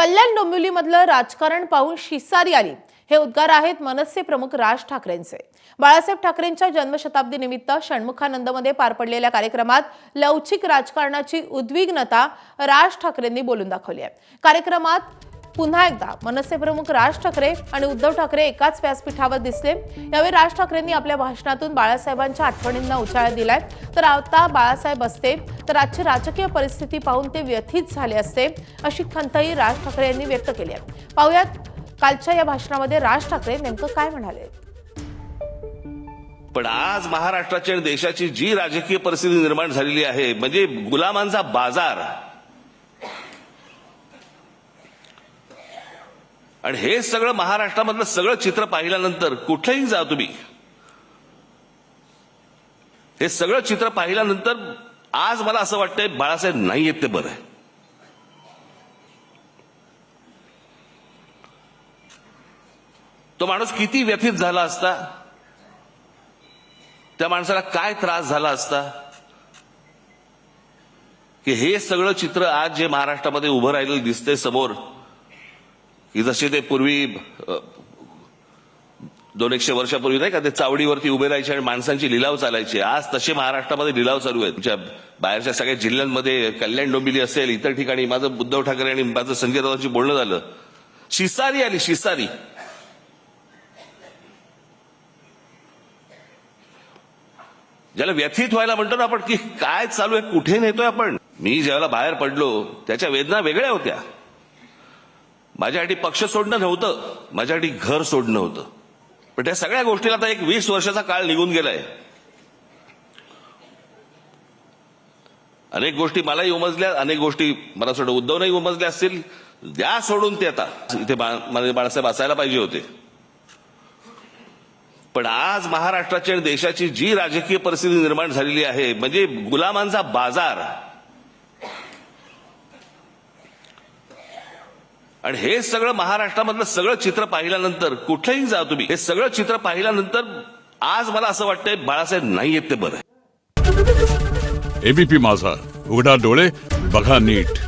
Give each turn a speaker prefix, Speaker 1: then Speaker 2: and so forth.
Speaker 1: कल्याण डोंबिवलीमधलं राजकारण पाहून शिसारी आली, हे उद्गार आहेत मनसे प्रमुख राज ठाकरेंचे। बाळासाहेब ठाकरेंच्या जन्मशताब्दी निमित्त षण्मुखानंदमध्ये पार पडलेल्या कार्यक्रमात लवचिक राजकारणाची उद्विग्नता राज ठाकरेंनी बोलून दाखवली आहे। कार्यक्रमात पुन्हा एकदा मनसे प्रमुख राज ठाकरे आणि उद्धव ठाकरे एकाच व्यासपीठावर दिसले। यावेळी राज ठाकरेंनी आपल्या भाषणातून बाळासाहेबांच्या आठवणींना उजाळा दिलाय। तर आता बाळासाहेब असते तर आजची राजकीय परिस्थिती पाहून ते व्यथित झाले असते, अशी खंतही राज ठाकरे यांनी व्यक्त केली आहे। पाहूयात कालच्या या भाषणामध्ये राज ठाकरे नेमकं काय म्हणाले।
Speaker 2: पण आज महाराष्ट्राच्या आणि देशाची जी राजकीय परिस्थिती निर्माण झालेली आहे, म्हणजे गुलामांचा बाजार, आणि हे सगळं महाराष्ट्रामधलं सगळं चित्र पाहिल्यानंतर कुठेही जा तुम्ही, हे सगळं चित्र पाहिल्यानंतर आज मला असं वाटतंय बाळासाहेब नाही आहेत ते बरं आहे। तो माणूस किती व्यथित झाला असता, त्या माणसाला काय त्रास झाला असता की हे सगळं चित्र आज जे महाराष्ट्रामध्ये उभं राहिलेलं दिसतंय समोर, की जसे ते पूर्वी 200 वर्षापूर्वी नाही का ते चावडीवरती उभे राहायचे आणि माणसांची लिलाव चालायचे, आज तसे महाराष्ट्रामध्ये लिलाव चालू आहेत। तुमच्या बाहेरच्या सगळ्या जिल्ह्यांमध्ये, कल्याण डोंबिवली असेल, इतर ठिकाणी माझं उद्धव ठाकरे आणि माझं संजय राऊतांशी बोलणं झालं, शिसारी आली, शिसारी। ज्याला व्यथित व्हायला म्हणतो ना आपण, की काय चालू आहे, कुठे नेतोय आपण। मी ज्यावेळेला बाहेर पडलो त्याच्या वेदना वेगळ्या होत्या। माझ्यासाठी पक्ष सोडणं नव्हतं, माझ्यासाठी घर सोडणं होतं। पण त्या सगळ्या गोष्टीला आता एक 20 वर्षाचा काळ निघून गेलाय। अनेक गोष्टी मलाही उमजल्या, अनेक गोष्टी मला सोडून उद्धवनंही उमजल्या असतील, द्या सोडून ते। आता इथे बाळासाहेब असायला पाहिजे होते। पण आज महाराष्ट्राच्या आणि देशाची जी राजकीय परिस्थिती निर्माण झालेली आहे, म्हणजे गुलामांचा बाजार, आणि हे सगळं महाराष्ट्रामधलं सगळं चित्र पाहिल्यानंतर कुठेही जा तुम्ही, हे सगळं चित्र पाहिल्यानंतर आज मला असं वाटतंय बाळासाहेब नाही आहेत ते बरं आहे।
Speaker 3: एबीपी माझा, उघडा डोळे बघा नीट।